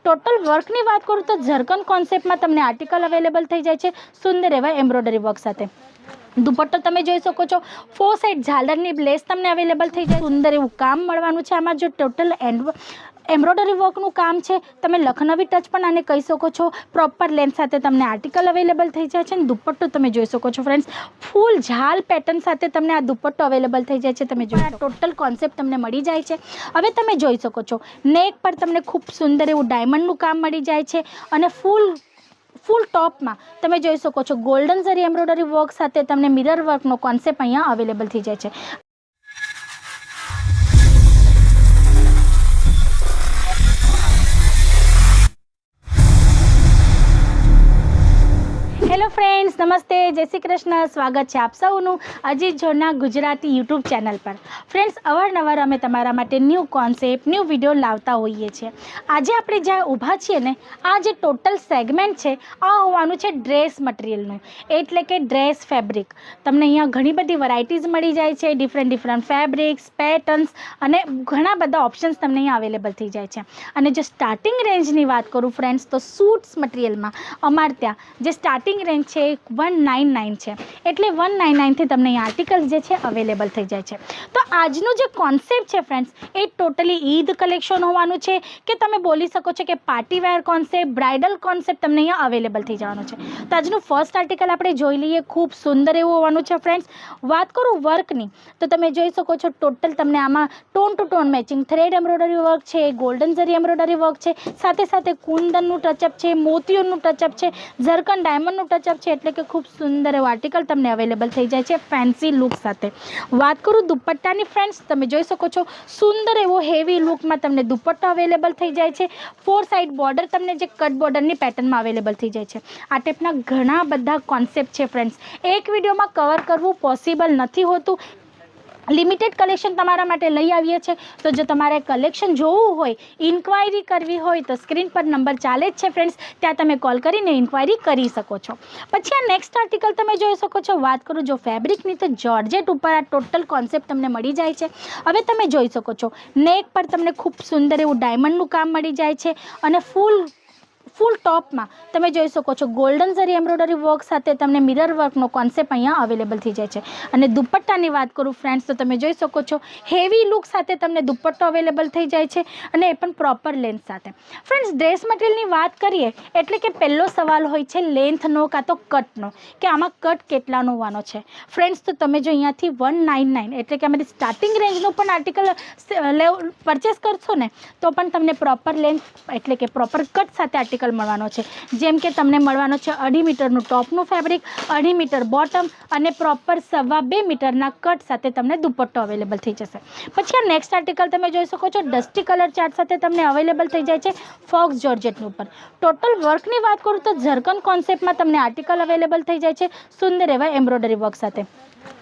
Total वर्कनी बात करूँ तो झरकन कॉन्सेप्ट में तमने आर्टिकल अवेलेबल थी जाए छे सुंदर एवा एम्ब्रॉयडरी वर्क साथे। दुपट्टो तमे जोई शको छो, 4 साइड झालरनी लेस तमने अवेलेबल थी जाए। सुंदर एवुं काम मळवानुं छे। आमां जो टोटल एम्ब्रॉयडरी वर्कनुं काम छे तमे लखनवी टच पण आने कही शको छो। प्रॉपर लेंथ साथे तमने आर्टिकल अवेलेबल थी जाए छे। दुपट्टो तमे जोई शको छो फ्रेंड्स, फूल झाल पेटर्न साथे तमने आ दुपट्टो अवेलेबल थी जाए छे। तमे जोई आ टोटल कॉन्सेप्ट तमने मळी जाए छे। हवे तमे जोई शको छो नेक पर तमने खूब सुंदर एवुं डायमंडनुं काम मळी जाए छे अने फूल टॉप में तमे जोई शको छो गोल्डन जरी एम्ब्रॉयडरी वर्क साथे तमने मिरर वर्कनो कॉन्सेप्ट अहींया अवेलेबल थी जाए छे। हेलो फ्रेंड्स, नमस्ते, जय श्री कृष्ण। स्वागत है आप सौनु अजीत जोड़ना गुजराती यूट्यूब चैनल पर। फ्रेंड्स, अवारनवार अमे तमारा माटे न्यू कॉन्सेप्ट न्यू विडियो लावता होईए छीए। आज आपणे ज्यां ऊभा छीए ने आ जे टोटल सेगमेंट छे आ होवानुं छे ड्रेस मटीरियलनुं, एटले के ड्रेस फेब्रिक। तमने अहींया घणी बधी वराइटीज मळी जाय छे, डिफरंट फेब्रिक्स, पेटर्न्स अने घणा बधा ऑप्शन्स तमने अहींया अवेलेबल थी जाय छे। अने जो स्टार्टिंग रेंजनी वात करूं फ्रेंड्स, तो सूट्स मटीरियलमां अमार त्यां जे स्टार्टिंग रेंज छे 199 छे, एटले 199 थी तमने आर्टिकल जे छे अवेलेबल थी जाय छे। तो आजनो जे कॉन्सेप्ट छे फ्रेंड्स, ए टोटली ईद कलेक्शन होवानुं छे के तमे बोली शको छो के party wear concept, bridal concept तमने अहींया अवेलेबल थी जवानुं छे। तो आजनुं फर्स्ट आर्टिकल आपणे जोई लईए। खूब सुंदर एवुं होवानुं छे फ्रेंड्स। वात करूं वर्कनी तो तमे जोई शको छो टोटल तमने आमां tone to tone matching thread embroidery work छे, गोल्डन जरी एम्ब्रॉयडरी वर्क छे, साथे साथे कुंदननुं टचअप छे, मोतीओनुं टचअप छे, झरकन डायमंडनुं टचअप छे, एटले के खूब सुंदर एवो आर्टिकल तमने अवेलेबल थी जाय छे फैंसी लुक साथे। वात करूं दुपट्टानी फ्रेंड्स, तमे जोई शको छो सुंदर एवो हेवी लुक में तमने दुपट्टो अवेलेबल थी जाय छे। 4 साइड बॉर्डर तमने जे कट बॉर्डरनी पेटर्न में अवेलेबल थी जाय छे। आ टाइपना घणा बधा कॉन्सेप्ट छे फ्रेंड्स, एक विडियो में कवर करवुं पॉसिबल नथी होतुं। लिमिटेड कलेक्शन तमारा माटे लई आवीए छे। तो जो तमारे कलेक्शन जोवुं होय, इन्क्वायरी करवी होय तो स्क्रीन पर नंबर चाले ज छे फ्रेंड्स, त्यां तमे कॉल करीने इन्क्वायरी करी शको छो। पछी आ नेक्स्ट आर्टिकल तमे जोई शको छो। वात करूं जो फेब्रिकनी तो जॉर्जेट उपर आ टोटल कॉन्सेप्ट तमने मळी जाय छे। हवे तमे जोई शको छो नेक पर तमने खूब सुंदर एवुं डायमंडनुं काम मळी जाय छे अने फूल टॉप में तमे जोई शको छो गोल्डन जरी एम्ब्रॉयडरी वर्क साथे तमने मिरर वर्कनो कॉन्सेप्ट अहींया अवेलेबल थी जाय छे। अने दुपट्टानी वात करूं फ्रेंड्स तो तमे जोई शको छो हेवी लुक साथे तमने दुपट्टो अवेलेबल थी जाय छे अने ए पण प्रॉपर लेंथ साथे। फ्रेंड्स, ड्रेस मटीरियलनी वात करीए एटले के पहेलो सवाल होय छे लेंथनो का तो कटनो, के आमां कट केटलानो होवानो छे। फ्रेंड्स, तो तमे जो अहींयाथी 199 एटले के अमारी स्टार्टिंग रेंजनो पण आर्टिकल परचेस करशो ने तो पण तमने प्रॉपर लेंथ एटले के प्रॉपर कट साथे आर्टिकल मळवानो छे। जेम के तमने मळवानो छे 2.5 मीटरनुं टॉपनुं फेब्रिक, 2.5 मीटर बॉटम अने प्रॉपर 2.25 मीटरना कट साथे तमने दुपट्टो अवेलेबल थी जशे। पछी आ नेक्स्ट आर्टिकल तमे जोई शको छो डस्टी कलर चार्ट साथे तमने अवेलेबल थी जाय छे फॉक्स जॉर्जेटनी उपर। टोटल वर्कनी वात करूं तो झरकन कॉन्सेप्ट में तमने आर्टिकल अवेलेबल थी जाय छे सुंदर एवा एम्ब्रॉयडरी वर्क साथे।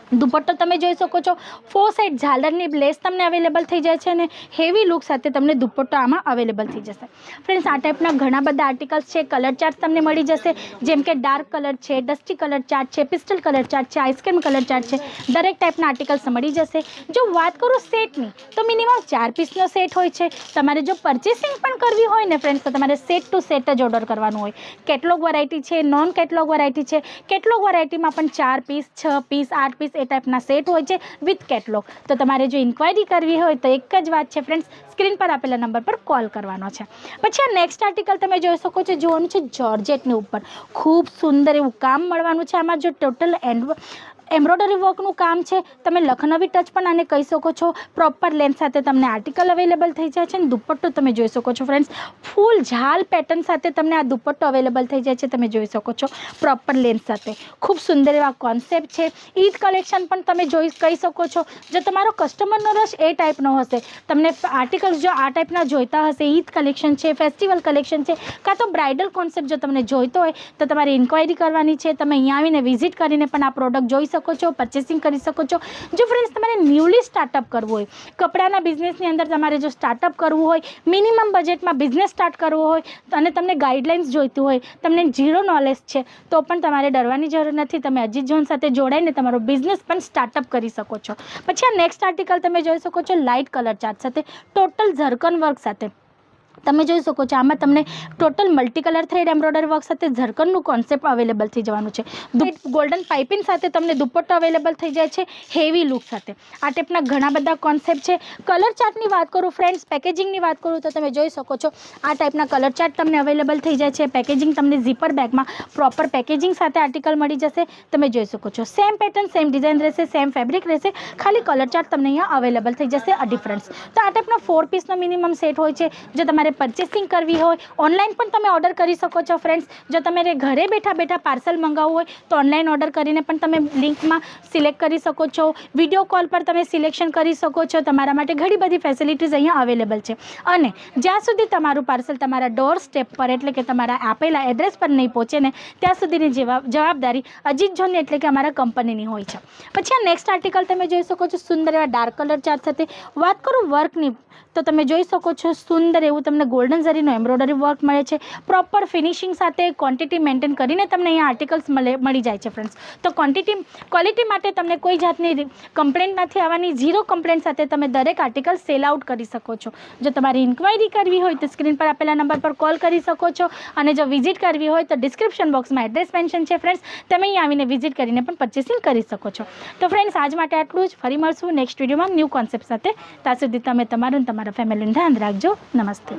दुपट्टो तमे जोई शको छो 4 साइड झालरनी लेस तमने अवेलेबल थी जाय छे ने हेवी लुक साथे तमने दुपट्टो आमां अवेलेबल थी जशे। फ्रेंड्स, आ टाइपना घणा बधा आर्टिकल्स छे। कलर चार्ट तमने मळी जशे, जेम के डार्क कलर छे, डस्टी कलर चार्ट छे, पिस्टल कलर चार्ट छे, आइसक्रीम कलर चार्ट छे, दरेक टाइपना आर्टिकल्स मळी जशे। जो वात करूं सेटनी तो मिनिमम 4 पीसनो सेट होय छे। तमारे जो परचेसिंग पण करवी होय ने फ्रेंड्स तो तमारे सेट टू सेट ज ऑर्डर करवानुं होय। केटलॉग वरायटी छे, नॉन केटलॉग वरायटी छे। केटलॉग वरायटीमां पण 4 पीस, 6 पीस, 8 पीस ए टाइपना सेट होय छे विथ केटलॉग। तो तमारे जो इन्क्वायरी करवी होय तो एक ज वात छे फ्रेंड्स, स्क्रीन पर आपेला नंबर पर कॉल करवानो छे। पछी आ नेक्स्ट आर्टिकल तमे जोई शको छो जोवानुं छे जॉर्जेटनी उपर खूब सुंदर एवुं काम मळवानुं छे। आमां जो टोटल एम्ब्रॉयडरी वर्कनुं काम छे तमे लखनवी टच पण आने कही शको छो। प्रॉपर लेंथ साथे तमने आर्टिकल अवेलेबल थी जाय छे। दुपट्टो तमे जोई शको छो फ्रेंड्स, फूल झाल पेटर्न साथे तमने आ दुपट्टो अवेलेबल थी जाय छे। तमे जोई शको छो प्रॉपर लेंथ साथे खूब सुंदर एवा कॉन्सेप्ट छे। ईद कलेक्शन पण तमे जोई कही शको छो। जो तमारो कस्टमरनो रश ए टाइपनो हशे, तमने आर्टिकल्स जो आ टाइपना जोईता हशे, ईद कलेक्शन छे, फेस्टिवल कलेक्शन छे, का तो ब्राइडल कॉन्सेप्ट जो तमने जोईतो होय तो तमारे इन्क्वायरी करवानी छे। तमे अहींया आवीने विजिट करीने पण आ प्रोडक्ट जोई शको छो, परचेसिंग करी शको छो। जो फ्रेंड्स तमारे न्यूली स्टार्टअप करवुं होय, कपड़ाना बिजनेसनी अंदर तमारे जो स्टार्टअप करवुं होय, मिनिमम बजेटमां बिजनेस स्टार्ट करवो होय अने तमने गाइडलाइन्स जोईती होय, तमने जीरो नॉलेज छे तो पण तमारे डरवानी जरूर नथी। तमे अजीत जोन साथे जोडाईने तमारो बिजनेस पण स्टार्टअप करी शको छो। पछी आ नेक्स्ट आर्टिकल तमे जोई शको छो लाइट कलर चार्ट साथे टोटल झरकन वर्क साथे। તમે જોઈ શકો છો આમાં તમને total multi colour thread embroidery work સાથે ઝરકનનું કોન્સેપ્ટ અવેલેબલ થઈ જવાનું છે. ગોલ્ડન પાઇપિંગ સાથે તમને દુપટ્ટો અવેલેબલ થઈ જાય છે હેવી લુક સાથે. આ ટાઈપના ઘણા બધા કોન્સેપ્ટ છે. કલર ચાર્ટની વાત કરું ફ્રેન્ડ્સ, પેકેજિંગની વાત કરું તો તમે જોઈ શકો છો આ ટાઈપના કલર ચાર્ટ તમને અવેલેબલ થઈ જાય છે. પેકેજિંગ તમને ઝીપર બેગમાં પ્રોપર પેકેજિંગ સાથે આર્ટિકલ મળી જશે. તમે જોઈ શકો છો સેમ પેટર્ન, સેમ ડિઝાઇન રહેશે, સેમ ફેબ્રિક રહેશે, ખાલી કલર ચાર્ટ તમને અહીંયા અવેલેબલ થઈ જશે આ ડિફરન્સ. તો આ ટાઈપના 4 પીસનો મિનિમમ સેટ હોય છે. જો તમારે પરચેસિંગ કરવી હોય ઓનલાઈન પણ તમે ઓર્ડર કરી શકો છો ફ્રેન્ડ્સ. જો તમારે ઘરે બેઠા પાર્સલ મંગાવવું હોય તો ઓનલાઈન ઓર્ડર કરીને પણ તમે લિંકમાં સિલેક્ટ કરી શકો છો. વિડીયો કોલ પર તમે સિલેક્શન કરી શકો છો. તમારા માટે ઘણી બધી ફેસિલિટીઝ અહીંયા અવેલેબલ છે. અને જ્યાં સુધી તમારું પાર્સલ તમારા ડોર સ્ટેપ પર એટલે કે તમારા આપેલા એડ્રેસ પર નહીં પહોંચે ને ત્યાં સુધીની જવાબદારી અજીત ઝોનની એટલે કે અમારા કંપનીની હોય છે. પછી આ નેક્સ્ટ આર્ટિકલ તમે જોઈ શકો છો સુંદર એવા ડાર્ક કલર ચાર્ટ સાથે. વાત કરું વર્કની તો તમે જોઈ શકો છો સુંદર એવું તમને ગોલ્ડન ઝરીનો એમ્બ્રોઇડરી વર્ક મળે છે. પ્રોપર ફિનિશિંગ સાથે ક્વોન્ટિટી મેન્ટેન કરીને તમને અહીંયા આર્ટિકલ્સ મળી જાય છે ફ્રેન્ડ્સ. તો ક્વોલિટી માટે તમને કોઈ જાતની કમ્પ્લેન્ટ નથી આવવાની. ઝીરો કમ્પ્લેન્ટ સાથે તમે દરેક આર્ટિકલ સેલ આઉટ કરી શકો છો. જો તમારી ઇન્ક્વાયરી કરવી હોય તો સ્ક્રીન પર આપેલા નંબર પર કોલ કરી શકો છો. અને જો વિઝિટ કરવી હોય તો ડિસ્ક્રિપ્શન બોક્સમાં એડ્રેસ મેન્શન છે ફ્રેન્ડ્સ. તમે અહીં આવીને વિઝિટ કરીને પણ પરચેસિંગ કરી શકો છો. તો ફ્રેન્ડ્સ આજ માટે આટલું જ. ફરી મળશું નેક્સ્ટ વિડીયોમાં ન્યૂ કોન્સેપ્ટ સાથે. ત્યાં સુધી તમે તમારું ફેમિલીનું ધ્યાન રાખજો. નમસ્તે.